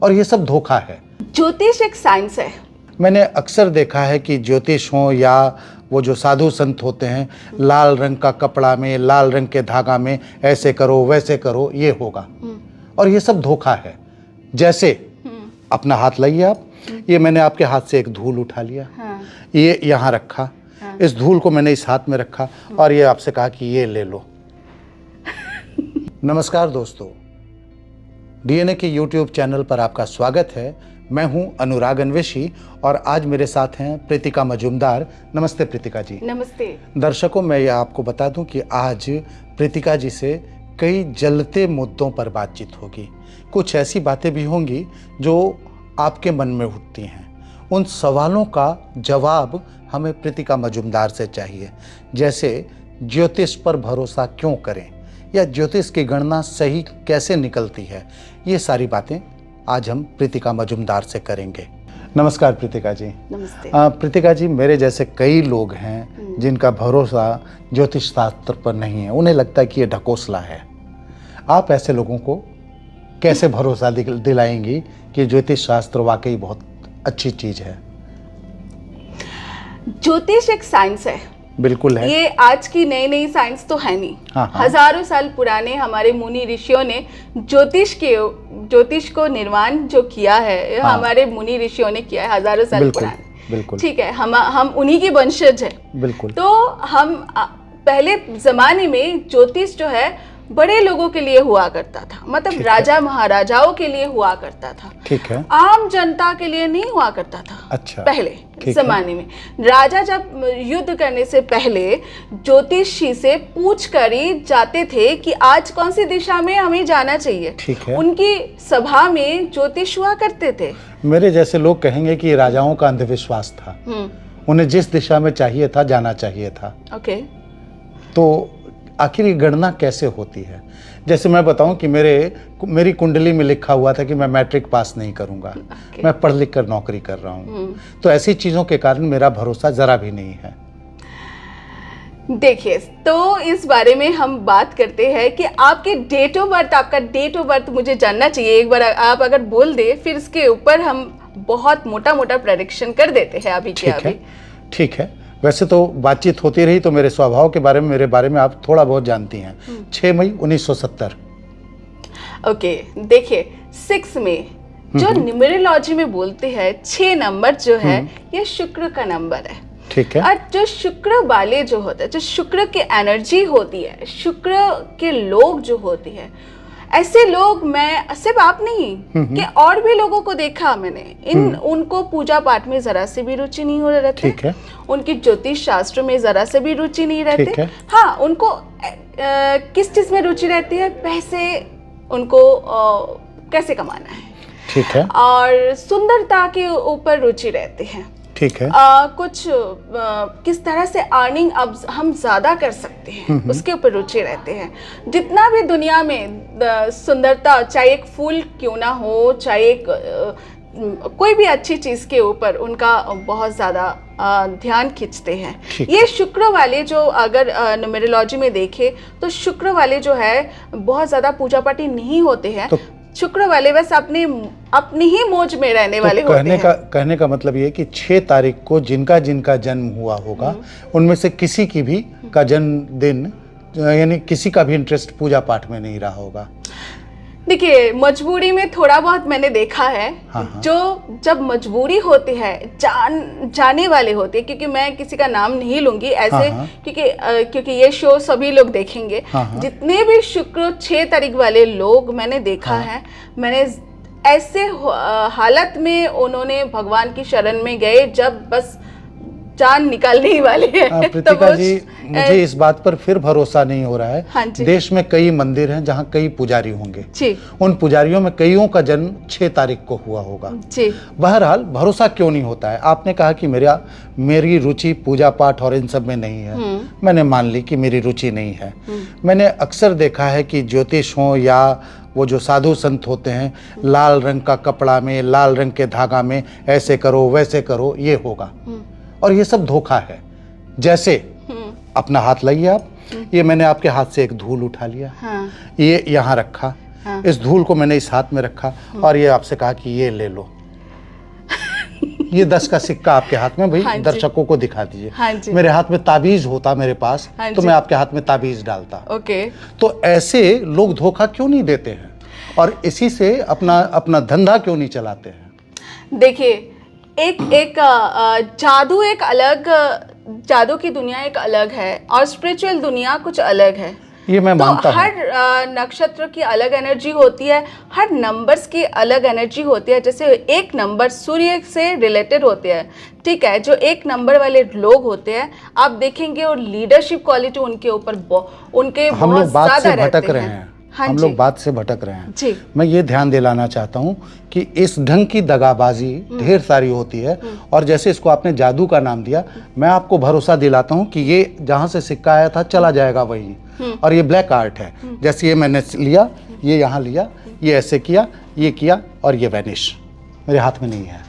और ये सब धोखा है। ज्योतिष एक साइंस है। मैंने अक्सर देखा है कि ज्योतिष हो या वो जो साधु संत होते हैं, लाल रंग का कपड़ा में, लाल रंग के धागा में ऐसे करो वैसे करो ये होगा, और ये सब धोखा है। जैसे अपना हाथ लाइए आप, ये मैंने आपके हाथ से एक धूल उठा लिया, ये यहाँ रखा, इस धूल को मैंने इस हाथ में रखा और ये आपसे कहा कि ये ले लो। नमस्कार दोस्तों, डीएनए के यूट्यूब चैनल पर आपका स्वागत है। मैं हूं अनुराग अन्वेषी और आज मेरे साथ हैं प्रीतिका मजूमदार। नमस्ते प्रीतिका जी। नमस्ते दर्शकों, मैं ये आपको बता दूं कि आज प्रीतिका जी से कई जलते मुद्दों पर बातचीत होगी। कुछ ऐसी बातें भी होंगी जो आपके मन में उठती हैं। उन सवालों का जवाब हमें प्रीतिका मजूमदार से चाहिए, जैसे ज्योतिष पर भरोसा क्यों करें या ज्योतिष की गणना सही कैसे निकलती है। ये सारी बातें आज हम प्रीतिका मजूमदार से करेंगे। नमस्कार प्रीतिका जी। नमस्ते। प्रीतिका जी, मेरे जैसे कई लोग हैं जिनका भरोसा ज्योतिष शास्त्र पर नहीं है। उन्हें लगता है कि ये ढकोसला है। आप ऐसे लोगों को कैसे भरोसा दिलाएंगी कि ज्योतिष शास्त्र वाकई बहुत अच्छी चीज है? ज्योतिष एक साइंस है। बिल्कुल है। ये आज की नई नई साइंस तो है नहीं। हाँ। हजारों साल पुराने हमारे मुनि ऋषियों ने ज्योतिष को निर्माण जो किया है, हाँ। हमारे मुनि ऋषियों ने किया है हजारों साल पुराने। बिल्कुल। ठीक है, हम उन्हीं के वंशज है। बिल्कुल। तो हम पहले जमाने में ज्योतिष जो है बड़े लोगों के लिए हुआ करता था, मतलब राजा महाराजाओं के लिए हुआ करता था। ठीक है। आम जनता के लिए नहीं हुआ करता था। अच्छा। पहले जमाने में राजा जब युद्ध करने से पहले ज्योतिषी से पूछ कर ही जाते थे कि आज कौन सी दिशा में हमें जाना चाहिए। ठीक है। उनकी सभा में ज्योतिष हुआ करते थे। मेरे जैसे लोग कहेंगे कि राजाओं का अंधविश्वास था। उन्हें जिस दिशा में चाहिए था जाना चाहिए था। ओके। तो आखिर ये गणना कैसे होती है? जैसे मैं बताऊं कि मेरी कुंडली में लिखा हुआ था कि मैं मैट्रिक पास नहीं करूंगा। मैं पढ़ लिख कर नौकरी कर रहा हूं। तो ऐसी चीजों के कारण मेरा भरोसा जरा भी नहीं है। देखिए, तो इस बारे में हम बात करते हैं कि आपके आपका डेट ऑफ बर्थ मुझे जानना चाहिए। एक बार आप अगर बोल दे, फिर इसके ऊपर हम बहुत मोटा मोटा प्रेडिक्शन कर देते हैं अभी के अभी। ठीक है। वैसे तो बातचीत होती रही तो मेरे स्वभाव के बारे में, मेरे बारे में आप थोड़ा बहुत जानती हैं। 6 मई 1970। ओके, देखिए 6 में जो न्यूमेरोलॉजी में बोलते हैं 6 नंबर जो है ये शुक्र का नंबर है। ठीक है। और जो शुक्र वाले जो होते हैं, जो शुक्र की एनर्जी होती है, शुक्र के लोग जो होती है, ऐसे लोग, मैं सिर्फ आप नहीं कि और भी लोगों को देखा मैंने, उनको पूजा पाठ में जरा से भी रुचि नहीं हो रहती। ठीक है। उनकी ज्योतिष शास्त्र में जरा से भी रुचि नहीं रहती। ठीक है। हाँ, उनको किस चीज में रुचि रहती है? पैसे उनको कैसे कमाना है। ठीक है। और सुंदरता के ऊपर रुचि रहती है। ठीक है। कुछ किस तरह से अर्निंग अब हम ज्यादा कर सकते हैं, उसके ऊपर रुचि रहते हैं। जितना भी दुनिया में सुंदरता, चाहे एक फूल क्यों ना हो, चाहे एक कोई भी अच्छी चीज के ऊपर उनका बहुत ज्यादा ध्यान खींचते हैं। ये शुक्र वाले जो अगर न्यूमेरोलॉजी में देखे तो शुक्र वाले जो है बहुत ज्यादा पूजा पाठी नहीं होते हैं। तो शुक्र वाले बस अपनी ही मौज में रहने वाले होते हैं। कहने का मतलब ये कि 6 तारीख को जिनका जन्म हुआ होगा उनमें से किसी की भी का जन्मदिन, यानी किसी का भी इंटरेस्ट पूजा पाठ में नहीं रहा होगा। देखिए, मजबूरी में थोड़ा बहुत मैंने देखा है। हाँ। जो जब मजबूरी होती है, जाने वाले होते हैं, क्योंकि मैं किसी का नाम नहीं लूंगी ऐसे। हाँ। क्योंकि ये शो सभी लोग देखेंगे। हाँ। जितने भी शुक्र 6 तारीख वाले लोग मैंने देखा है, मैंने ऐसे हालत में उन्होंने भगवान की शरण में गए जब बस जान निकालने ही वाले हैं। प्रीतिका जी, मुझे इस बात पर फिर भरोसा नहीं हो रहा है। हाँ जी। देश में कई मंदिर हैं जहाँ कई पुजारी होंगे जी। उन पुजारियों में कईयों का जन्म 6 तारीख को हुआ होगा जी। बहरहाल भरोसा क्यों नहीं होता है? आपने कहा कि मेरी रुचि पूजा पाठ और इन सब में नहीं है। मैंने मान ली कि मेरी रुचि नहीं है। मैंने अक्सर देखा है कि ज्योतिष हो या वो जो साधु संत होते हैं, लाल रंग का कपड़ा में, लाल रंग के धागा में ऐसे करो वैसे करो ये होगा, और ये सब धोखा है। जैसे अपना हाथ लाइए आप, ये मैंने आपके हाथ से एक धूल उठा लिया, ये यहाँ रखा, हाँ। इस धूल को मैंने इस हाथ में रखा और ये आपसे कहा कि ये ले लो, ये 10 का सिक्का आपके हाथ में, भाई हाँ जी। दर्शकों को दिखा दीजिए। हाँ जी। मेरे हाथ में ताबीज होता मेरे पास, हाँ तो जी। मैं आपके हाथ में ताबीज डालता। ओके। तो ऐसे लोग धोखा क्यों नहीं देते हैं और इसी से अपना अपना धंधा क्यों नहीं चलाते हैं? देखिए, एक जादू एक अलग, जादू की दुनिया एक अलग है और स्पिरिचुअल दुनिया कुछ अलग है। ये मैं तो मानता हूँ। हर नक्षत्र की अलग एनर्जी होती है, हर नंबर्स की अलग एनर्जी होती है। जैसे एक नंबर सूर्य से रिलेटेड होते हैं, ठीक है। जो एक नंबर वाले लोग होते हैं, आप देखेंगे और लीडरशिप क्वालिटी उनके ऊपर उनके हम बहुत लोग बात ज़्यादा से भटक रहते रहे हैं। हैं। हाँ हम जी। लोग बात से भटक रहे हैं। जी। मैं ये ध्यान दिलाना चाहता हूँ कि इस ढंग की दगाबाजी ढेर सारी होती है और जैसे इसको आपने जादू का नाम दिया, मैं आपको भरोसा दिलाता हूँ कि ये जहाँ से सिक्का आया था चला जाएगा वहीं। और ये ब्लैक आर्ट है। जैसे ये मैंने लिया, ये यहाँ लिया, ये ऐसे किया, ये किया और ये वैनिश मेरे हाथ में नहीं है।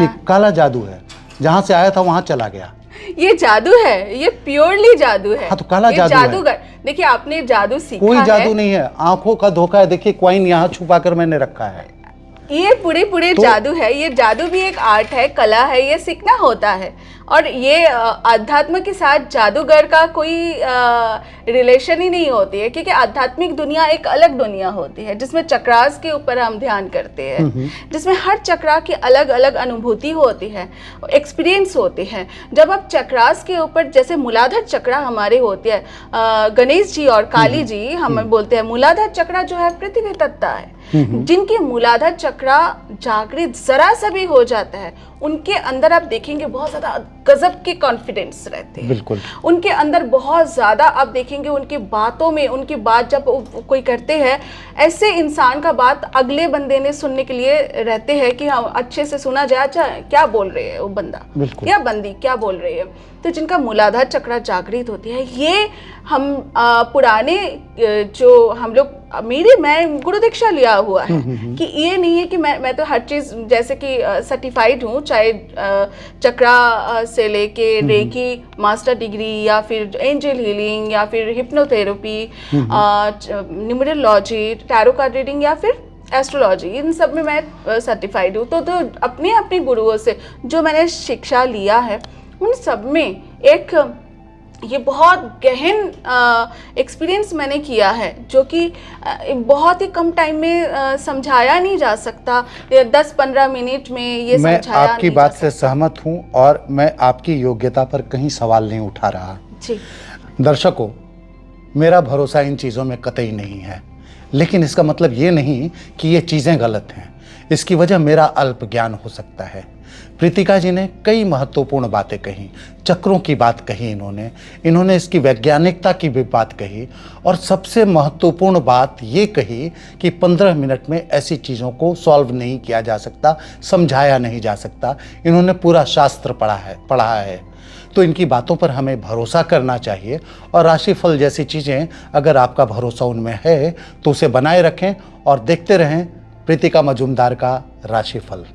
ये काला जादू है, जहाँ से आया था वहाँ चला गया। ये जादू है, ये प्योरली जादू है। हाँ, तो काला ये जादू है। जादूगर, देखिए आपने जादू सीखा कोई है। जादू नहीं है, आंखों का धोखा है। देखिए कॉइन यहाँ छुपा कर मैंने रखा है। ये पूरे जादू है। ये जादू भी एक आर्ट है, कला है, ये सीखना होता है। और ये अध्यात्म के साथ जादूगर का कोई रिलेशन ही नहीं होती है, क्योंकि आध्यात्मिक दुनिया एक अलग दुनिया होती है जिसमें चक्रास के ऊपर हम ध्यान करते हैं, जिसमें हर चक्रा की अलग अलग अनुभूति होती है, एक्सपीरियंस होती है। जब आप चक्रास के ऊपर, जैसे मूलाधार चक्रा हमारे होते हैं, गणेश जी और काली जी हम बोलते हैं, मूलाधार चक्रा जो है पृथ्वी तत्व है। जिनके मूलाधार चक्रा जागृत जरा सा भी हो जाता है, उनके अंदर आप देखेंगे बहुत ज्यादा गजब के कॉन्फिडेंस रहते हैं। बिल्कुल। उनके अंदर बहुत ज्यादा आप देखेंगे, उनकी बातों में, उनकी बात जब कोई करते हैं, ऐसे इंसान का बात अगले बंदे ने सुनने के लिए रहते हैं कि हाँ अच्छे से सुना जाए, अच्छा क्या बोल रहे हैं वो बंदा या बंदी, क्या बोल रही है। तो जिनका मूलाधार चक्र जागृत होती है, ये हम पुराने जो हम लोग, मैं गुरु दीक्षा लिया हुआ है कि ये नहीं है कि मैं तो हर चीज़, जैसे कि सर्टिफाइड हूँ, चाहे चक्रा से लेके रेकी मास्टर डिग्री या फिर एंजल हीलिंग या फिर hypnotherapy, numerology, tarot card reading या फिर एस्ट्रोलॉजी, इन सब में मैं सर्टिफाइड हूँ। तो अपने अपने गुरुओं से जो मैंने शिक्षा लिया है, उन सब में एक ये बहुत गहन एक्सपीरियंस मैंने किया है, जो कि बहुत ही कम टाइम में समझाया नहीं जा सकता। 10-15 मिनट में ये मैं समझाया आपकी नहीं बात जा से सहमत हूँ और मैं आपकी योग्यता पर कहीं सवाल नहीं उठा रहा। जी। दर्शकों, मेरा भरोसा इन चीज़ों में कतई नहीं है, लेकिन इसका मतलब ये नहीं कि ये चीज़ें गलत हैं। इसकी वजह मेरा अल्प ज्ञान हो सकता है। प्रीतिका जी ने कई महत्वपूर्ण बातें कही, चक्रों की बात कही, इन्होंने इसकी वैज्ञानिकता की भी बात कही और सबसे महत्वपूर्ण बात ये कही कि 15 मिनट में ऐसी चीज़ों को सॉल्व नहीं किया जा सकता, समझाया नहीं जा सकता। इन्होंने पूरा शास्त्र पढ़ा है। तो इनकी बातों पर हमें भरोसा करना चाहिए और राशिफल जैसी चीज़ें अगर आपका भरोसा उनमें है तो उसे बनाए रखें और देखते रहें प्रीतिका मजूमदार का राशिफल।